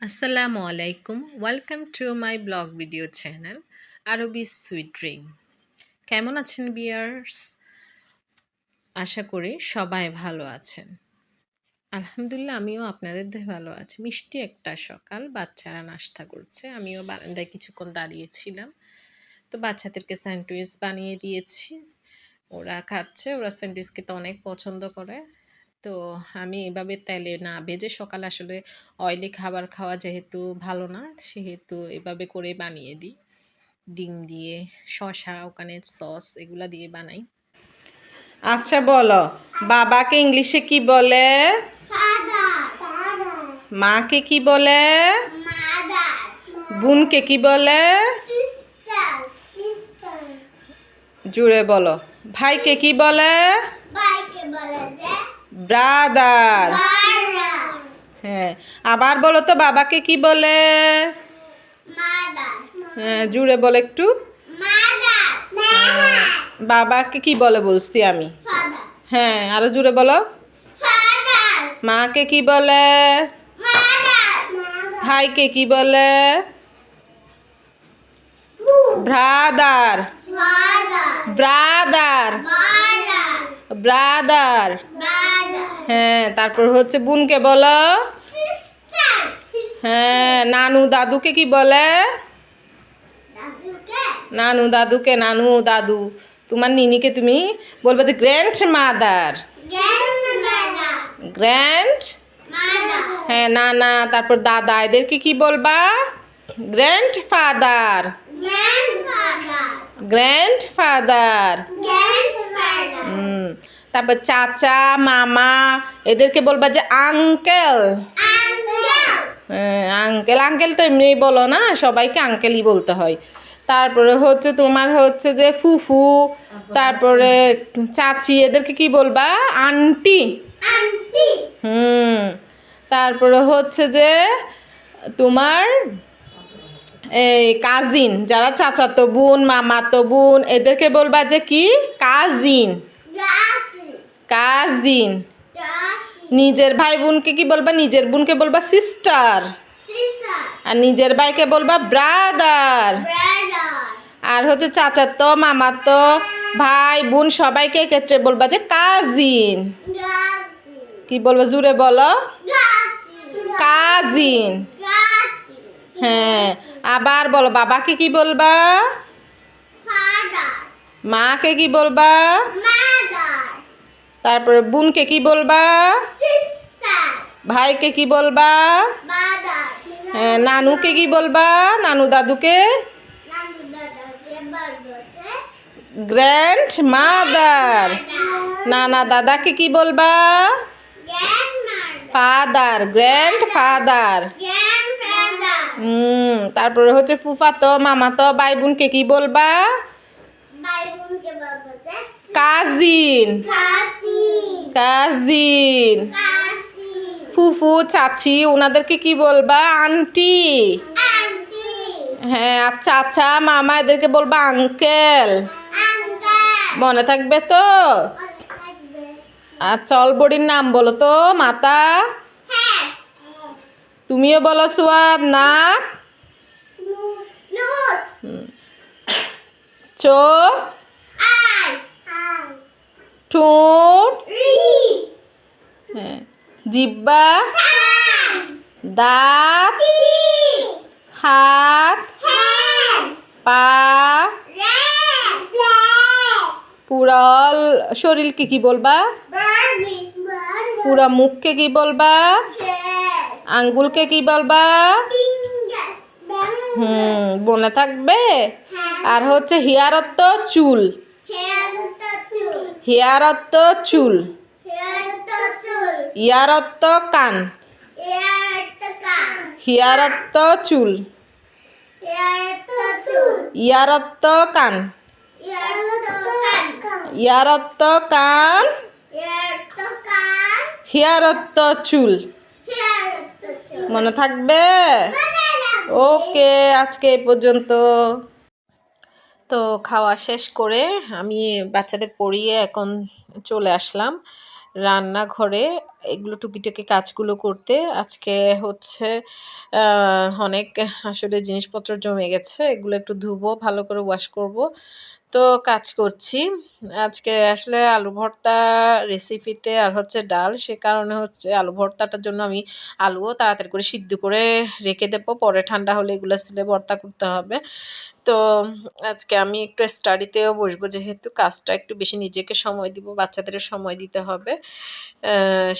আসসালামু আলাইকুম, welcome to my blog video channel আরবি সুইট ড্রিম। কেমন আছেন ভিউয়ার্স? আশা করি সবাই ভালো আছেন। আলহামদুলিল্লাহ, আমিও আপনাদের দোয়ায় ভালো আছি। মিষ্টি একটা সকাল, বাচ্চারা নাস্তা করছে, আমিও বারান্দায় কিছুক্ষণ দাঁড়িয়েছিলাম। তো বাচ্চাদেরকে স্যান্ডউইচ বানিয়ে দিয়েছি, ওরা খাচ্ছে। ওরা স্যান্ডউইচ খেতে অনেক পছন্দ করে। তো আমি এভাবে তেলে না ভেজে, সকালে আসলে অয়েলি খাবার খাওয়া যেহেতু ভালো না, সেহেতু এভাবে করে বানিয়ে দিই। ডিম দিয়ে, শসা, ওখানে সস এগুলা দিয়ে বানাই। আচ্ছা বলো, বাবাকে ইংলিশে কি বলে? মাকে কি বলে? বোনকে কি বলে? জুড়ে বলো। ভাইকে কি বলে? ব্রাদার। হ্যাঁ, আবার বলো তো, বাবাকে কি বলে? হ্যাঁ, জুড়ে বলো একটু। বাবাকে কি বলে বলছি আমি? হ্যাঁ, আরো জুড়ে বলো। মাকে কি বলে? ভাইকে কি বলে? ব্রাদার। ব্রাদার। ব্রাদার। হ্যাঁ, তারপর হচ্ছে বোনকে বলো। হ্যাঁ, নানু দাদুকে কি বলে? নানু দাদুকে নানু দাদু। তোমার নিনিকে তুমি বলবে যে গ্র্যান্ড মাদার। গ্র্যান্ড। হ্যাঁ, নানা, তারপর দাদা, এদেরকে কি বলবা? Grand father. Grand father. তারপর চাচা, মামা, এদেরকে বলবা যে আঙ্কেল। আঙ্কেল আঙ্কেল তো এমনিই বলো না, সবাইকে আঙ্কেলই বলতে হয়। তারপরে হচ্ছে তোমার হচ্ছে যে ফুফু, তারপরে চাচি, এদেরকে কি বলবা? আন্টি। তারপরে হচ্ছে যে তোমার এই কাজিন, যারা চাচাতো বোন, মামাতো বোন, এদেরকে বলবা যে কি? কাজিন। কাজিন। নিজের ভাই বোনকে কি বলবা? নিজের বোনকে বলবা সিস্টার। আর নিজের ভাইকে বলবা ব্রাদার। আর হচ্ছে চাচাতো, মামাতো, ভাই বোন সবাইকে ক্ষেত্রে বলবা যে কাজিন। কি বলবো? জুড়ে বলো। কাজিন। হ্যাঁ, আবার বলো, বাবাকে কি বলবা? মাকে কি বলবা? তারপরে বোনকে কি বলবা? ভাইকে কি বলবা? হ্যাঁ, নানুকে কি বলবা? নানু দাদুকে গ্র্যান্ড মাদার। নানা দাদাকে কি বলবা? ফাদার। Grand father. তারপরে হচ্ছে ফুফাতো, মামাতো, ভাই বোনকে কি বলবা? কাজিন। কাজিন। ফুফু, চাচি, ওনাদেরকে কি বলবা? আন্টি। হ্যাঁ, আর চাচা, মামা, এদেরকে বলবা আঙ্কেল। মনে থাকবে তো? আচ্ছা, অলবডির নাম বলো তো। মাতা। তুমিও বলো সোয়াদ। নাক। চোখ। ঠোঁট। হ্যাঁ, জিহ্বা। দাঁত। হাত। পা। পুরা শরীরকে কি বলবা? পুরা মুখকে কি বলবা? আঙ্গুলকে কি বলবা? মনে থাকবে? আর হচ্ছে হিয়ারত্ব চুল। হিয়ারত্ব চুল। ইয়ারত্ব কান। হিয়ারত্ব চুল। ইয়ারত্ব কান। ইয়ারত্ব কান। হিয়ারত্ব চুল। মনে থাকবে? ওকে, আজকে এই পর্যন্ত। তো খাওয়া শেষ করে আমি বাচ্চাদের পড়িয়ে এখন চলে আসলাম। রান্নাঘরে এগুলো টুকিটাকি কাজগুলো করতে। আজকে হচ্ছে অনেক আসলে জিনিসপত্র জমে গেছে, এগুলো একটু ধুবো, ভালো করে ওয়াশ করব। তো কাজ করছি আজকে আসলে আলু ভর্তা রেসিপিতে, আর হচ্ছে ডাল, সে কারণে হচ্ছে আলু ভর্তাটার জন্য আমি আলুও তাড়াতাড়ি করে সিদ্ধ করে রেখে দেবো, পরে ঠান্ডা হলে এগুলো সিলে ভর্তা করতে হবে। তো আজকে আমি একটু স্টাডিতেও বসবো, যেহেতু কাজটা একটু বেশি নিজেকে সময় দিব, বাচ্চাদের সময় দিতে হবে।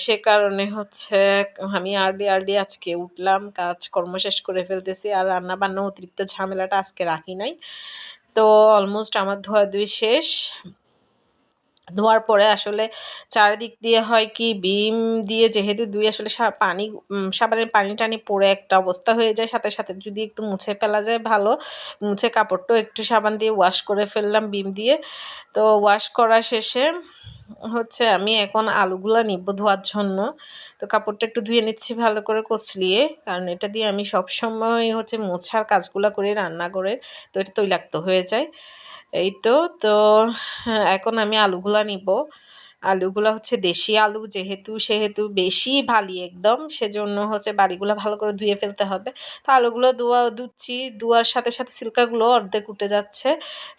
সে কারণে হচ্ছে আমি আর্লি আজকে উঠলাম, কাজকর্ম শেষ করে ফেলতেছি। আর রান্না বান্না অতিরিক্ত ঝামেলাটা আজকে রাখি নাই। তো অলমোস্ট আমার ধোয়াধুয়ি শেষ। ধোয়ার পরে আসলে চারিদিক দিয়ে হয় কি, বিম দিয়ে যেহেতু ধুই আসলে পানি সাবানের পানি টানি পড়ে একটা অবস্থা হয়ে যায়। সাথে সাথে যদি একটু মুছে ফেলা যায় ভালো, মুছে কাপড়টাও একটু সাবান দিয়ে ওয়াশ করে ফেললাম বিম দিয়ে। তো ওয়াশ করা শেষে হচ্ছে আমি এখন আলুগুলা নিব ধোয়ার জন্য। তো কাপড়টা একটু ধুয়ে নিচ্ছি ভালো করে কচলিয়ে, কারণ এটা দিয়ে আমি সবসময় হচ্ছে মোছার কাজগুলো করি রান্নাঘরে, তো এটা তৈলাক্ত হয়ে যায়। এই তো তো এখন আমি আলুগুলা নিব। আলুগুলা হচ্ছে দেশি আলু, সেহেতু বেশি ভালি একদম, সেজন্য হচ্ছে বালিগুলো ভালো করে ধুয়ে ফেলতে হবে। তো আলুগুলো ধুচ্ছি, ধোয়ার সাথে সাথে সিল্কাগুলো অর্ধেক উঠে যাচ্ছে।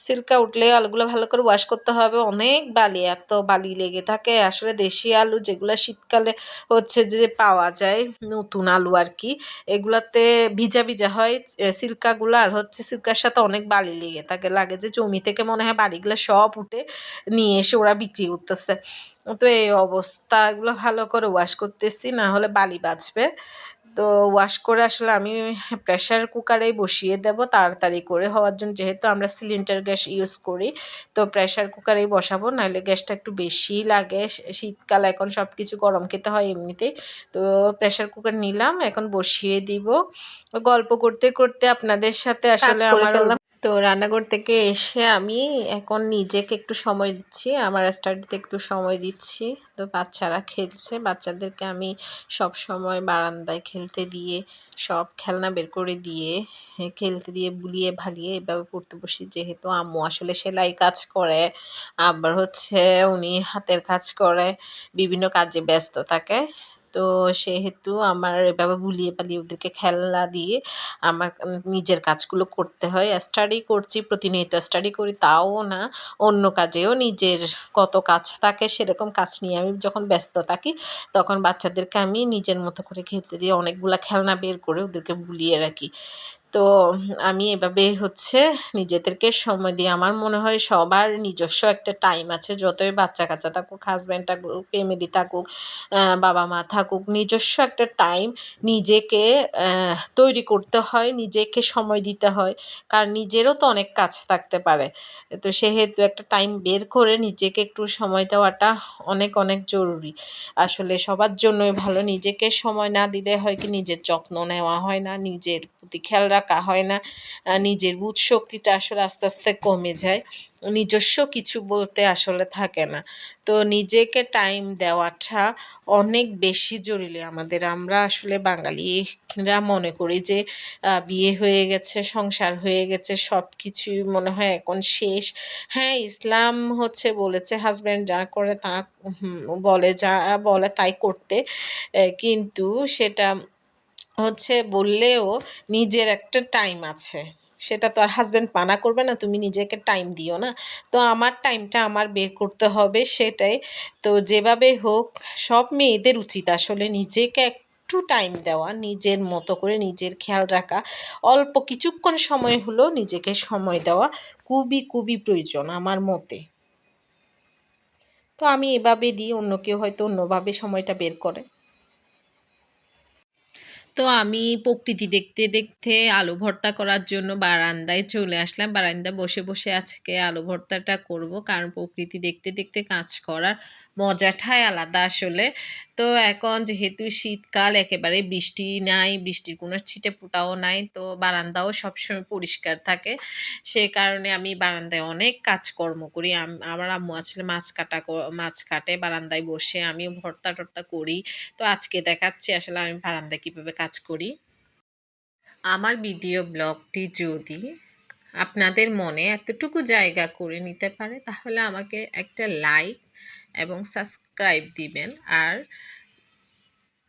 সিল্কা উঠলে আলুগুলো ভালো করে ওয়াশ করতে হবে। অনেক বালি, এত বালি লেগে থাকে। আসলে দেশি আলু যেগুলো শীতকালে হচ্ছে যে পাওয়া যায়, নতুন আলু আর কি, এগুলাতে ভিজা ভিজা হয় সিল্কাগুলো, আর হচ্ছে সিল্কার সাথে অনেক বালি লেগে থাকে, লাগে যে জমি থেকে মনে হয় বালিগুলো সব উঠে নিয়ে এসে ওরা বিক্রি করতেছে। তো এই অবস্থা, এগুলো ভালো করে ওয়াশ করতেছি, না হলে বালি বাঁচবে। তো ওয়াশ করে আসলে আমি প্রেশার কুকারেই বসিয়ে দেব তাড়াতাড়ি করে হওয়ার জন্য, যেহেতু আমরা সিলিন্ডার গ্যাস ইউজ করি। তো প্রেশার কুকারেই বসাবো, নাহলে গ্যাসটা একটু বেশি লাগে। শীতকাল, এখন সব কিছু গরম খেতে হয় এমনিতেই। তো প্রেশার কুকার নিলাম, এখন বসিয়ে দিব। গল্প করতে করতে আপনাদের সাথে আসলে করে আমার ফেললাম। তো রান্নাঘর থেকে এসে আমি এখন নিজেকে একটু সময় দিচ্ছি, আমার স্টাডিতে একটু সময় দিচ্ছি। তো বাচ্চারা খেলছে, বাচ্চাদেরকে আমি সব সময় বারান্দায় খেলতে দিয়ে, সব খেলনা বের করে দিয়ে, খেলতে দিয়ে বুলিয়ে ভালিয়ে এভাবে পড়তে বসি। যেহেতু আম্মু আসলে সেলাই কাজ করে, আবার হচ্ছে উনি হাতের কাজ করে, বিভিন্ন কাজে ব্যস্ত থাকে। তো সেহেতু আমার এভাবে বুলিয়ে পালিয়ে ওদেরকে খেলনা দিয়ে আমার নিজের কাজগুলো করতে হয়। স্টাডি করছি, প্রতিনিয়ত স্টাডি করি, তাও না, অন্য কাজেও নিজের কত কাজ থাকে, সেরকম কাজ নিয়ে আমি যখন ব্যস্ত থাকি, তখন বাচ্চাদেরকে আমি নিজের মতো করে খেলতে দিয়ে অনেকগুলা খেলনা বের করে ওদেরকে বুলিয়ে রাখি। তো আমি এভাবে হচ্ছে নিজেদেরকে সময় দিই। আমার মনে হয় সবার নিজস্ব একটা টাইম আছে, যতই বাচ্চা কাচ্চা থাকুক, হাজব্যান্ড থাকুক, ফ্যামিলি থাকুক, বাবা মা থাকুক, নিজস্ব একটা টাইম নিজেকে তৈরি করতে হয়, নিজেকে সময় দিতে হয়। কারণ নিজেরও তো অনেক কাজ থাকতে পারে। তো সেহেতু একটা টাইম বের করে নিজেকে একটু সময় দেওয়াটা অনেক অনেক জরুরি। আসলে সবার জন্যই ভালো। নিজেকে সময় না দিলে হয় কি, নিজের যত্ন নেওয়া হয় না, নিজের প্রতি খেয়াল রাখা হয় না, নিজের বোধ শক্তিটা আসলে আস্তে আস্তে কমে যায়, নিজস্ব কিছু বলতে আসলে থাকে না। তো নিজেকে টাইম দেওয়াটা অনেক বেশি জরুরি আমাদের। আমরা আসলে বাঙালিরা মনে করি যে বিয়ে হয়ে গেছে, সংসার হয়ে গেছে, সব কিছুই মনে হয় এখন শেষ। হ্যাঁ, ইসলাম হচ্ছে বলেছে হাজব্যান্ড যা করে তা যা বলে তাই করতে। কিন্তু সেটা হচ্ছে বললেও নিজের একটা টাইম আছে। সেটা তো আর হাসব্যান্ড মানা করবে না, তুমি নিজেকে টাইম দিও না। তো আমার টাইমটা আমার বের করতে হবে, সেটাই। তো যেভাবে হোক, সব মেয়েদের উচিত আসলে নিজেকে একটু টাইম দেওয়া, নিজের মতো করে নিজের খেয়াল রাখা। অল্প কিছুক্ষণ সময় হলেও নিজেকে সময় দেওয়া খুবই খুবই প্রয়োজন আমার মতে। তো আমি এভাবে দিই, অন্য কেউ হয়তো অন্যভাবে সময়টা বের করে। তো আমি প্রকৃতি দেখতে দেখতে আলু ভর্তা করার জন্য বারান্দায় চলে আসলাম। বারান্দায় বসে বসে আজকে আলু ভর্তাটা করব, কারণ প্রকৃতি দেখতে দেখতে কাজ করার মজাটাই আলাদা আসলে। তো এখন যেহেতু শীতকাল, একেবারে বৃষ্টি নাই, বৃষ্টির কোনো ছিটে ফোঁটাও নাই, তো বারান্দাও সবসময় পরিষ্কার থাকে। সে কারণে আমি বারান্দায় অনেক কাজকর্ম করি। আমার আম্মু আসলে মাছ কাটে, বারান্দায় বসে আমিও ভর্তা টর্তা করি। তো আজকে দেখাচ্ছি আসলে আমি বারান্দায় কিভাবে কাজ করি। আমার ভিডিও ব্লগটি যদি আপনাদের মনে এতটুকু জায়গা করে নিতে পারে, তাহলে আমাকে একটা লাইক এবং সাবস্ক্রাইব দিবেন। আর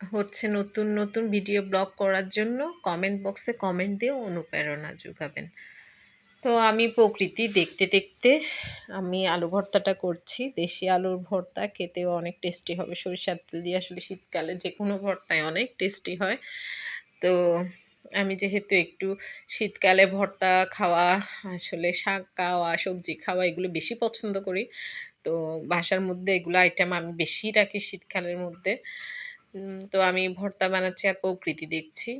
হচ্ছে নতুন নতুন ভিডিও ব্লগ করার জন্য কমেন্ট বক্সে কমেন্ট দিয়ে অনুপ্রেরণা যোগাবেন। তো আমি প্রকৃতি দেখতে দেখতে আমি আলু ভর্তাটা করছি। দেশি আলুর ভর্তা খেতেও অনেক টেস্টি হবে সরিষার তেল দিয়ে। আসলে শীতকালে যে কোনো ভর্তাই অনেক টেস্টি হয়। তো আমি যেহেতু একটু শীতকালে ভর্তা খাওয়া, আসলে শাক খাওয়া, সবজি খাওয়া এগুলো বেশি পছন্দ করি। তো বাসার মধ্যে এগুলো আইটেম আমি বেশি রাখি শীতকালের মধ্যে। তো আমি ভর্তা বানাচ্ছি আর প্রকৃতি দেখছি।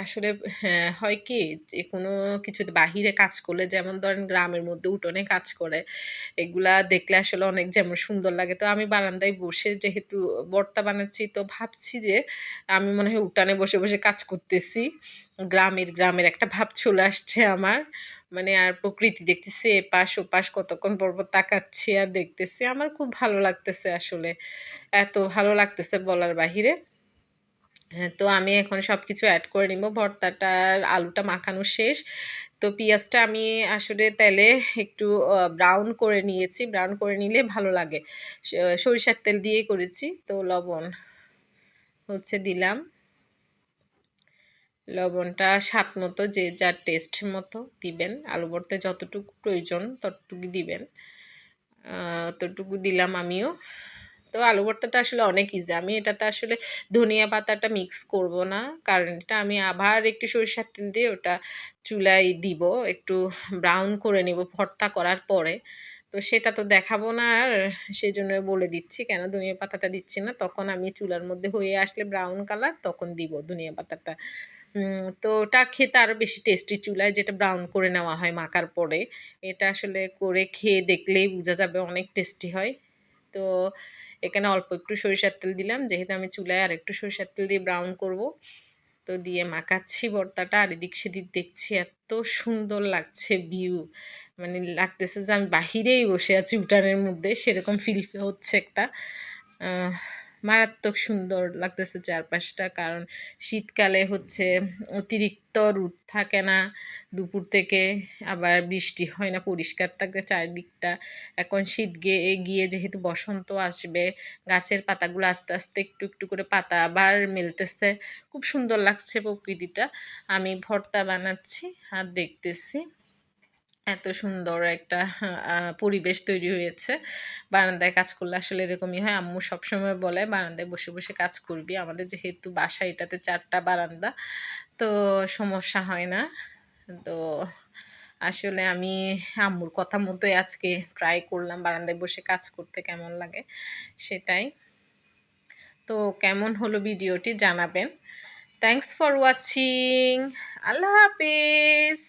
আসলে হ্যাঁ, হয় কি যে কোনো কিছুতে বাহিরে কাজ করলে, যেমন ধরেন গ্রামের মধ্যে উঠোনে কাজ করে, এগুলা দেখলে আসলে অনেক যেমন সুন্দর লাগে। তো আমি বারান্দায় বসে যেহেতু ভর্তা বানাচ্ছি, তো ভাবছি যে আমি মনে হয় উঠানে বসে বসে কাজ করতেছি। গ্রামের একটা ভাব চলে আসছে আমার। মানে আর প্রকৃতি দেখতেছি, এপাশ ওপাশ কতক্ষণ পর পর তাকাচ্ছি আর দেখতেছি। আমার খুব ভালো লাগতেছে আসলে। এত ভালো লাগতেছে বলার বাহিরে। হ্যাঁ, তো আমি এখন সবকিছু এড করে নিব। ভর্তাটার আলুটা মাখানো শেষ। তো পেঁয়াজটা আমি আসলে তেলে একটু ব্রাউন করে নিয়েছি। ব্রাউন করে নিলে ভালো লাগে। সরিষার তেল দিয়েই করেছি। তো লবণ হচ্ছে দিলাম। লবণটা স্বাদ মতো, যে যার টেস্ট মতো দিবেন। আলু ভর্তায় যতটুকু প্রয়োজন ততটুকু দিবেন। ততটুকু দিলাম আমিও। তো আলু ভর্তাটা আসলে অনেক ইজি। আমি এটাতে আসলে ধনিয়া পাতাটা মিক্স করব না। কারণ এটা আমি আবার একটু সরিষার তেল দিয়ে ওটা চুলায় দিব। একটু ব্রাউন করে নেব ভর্তা করার পরে। তো সেটা তো দেখাবো না আর, সেজন্য বলে দিচ্ছি কেন ধনিয়া পাতাটা দিচ্ছি না। তখন আমি চুলার মধ্যে হয়ে আসলে ব্রাউন কালার তখন দিব ধনিয়া পাতাটা। তো ওটা খেতে আরও বেশি টেস্টি চুলায় যেটা ব্রাউন করে নেওয়া হয় মাখার পরে। এটা আসলে করে খেয়ে দেখলেই বোঝা যাবে অনেক টেস্টি হয়। তো এখানে অল্প একটু সরিষার তেল দিলাম, যেহেতু আমি চুলায় আর একটু সরিষার তেল দিয়ে ব্রাউন করব। তো দিয়ে মাখাচ্ছি ভর্তাটা, আর এদিক সেদিক দেখছি এত সুন্দর লাগছে ভিউ। মানে লাগতেছে যে আমি বাহিরেই বসে আছি উঠানের মধ্যে, সেরকম ফিল হচ্ছে একটা। মারাত্মক সুন্দর লাগতেছে চারপাশটা। কারণ শীতকালে হচ্ছে অতিরিক্ত রোদ থাকে না দুপুর থেকে, আবার বৃষ্টি হয় না, পরিষ্কার থাকে চারিদিকটা। এখন শীত গিয়ে যেহেতু বসন্ত আসবে, গাছের পাতাগুলো আস্তে আস্তে একটু একটু করে পাতা আবার মেলতেছে। খুব সুন্দর লাগছে প্রকৃতিটা। আমি ভর্তা বানাচ্ছি আর দেখতেছি এত সুন্দর একটা পরিবেশ তৈরি হয়েছে। বারান্দায় কাজ করলে আসলে এরকমই হয়। আম্মু সবসময় বলে বারান্দায় বসে বসে কাজ করবি। আমাদের যেহেতু বাসা এটাতে 4টা বারান্দা, তো সমস্যা হয় না। তো আসলে আমি আম্মুর কথা মতোই আজকে ট্রাই করলাম বারান্দায় বসে কাজ করতে কেমন লাগে সেটাই। তো কেমন হলো ভিডিওটি জানাবেন। Thanks for watching. Allah Hafiz.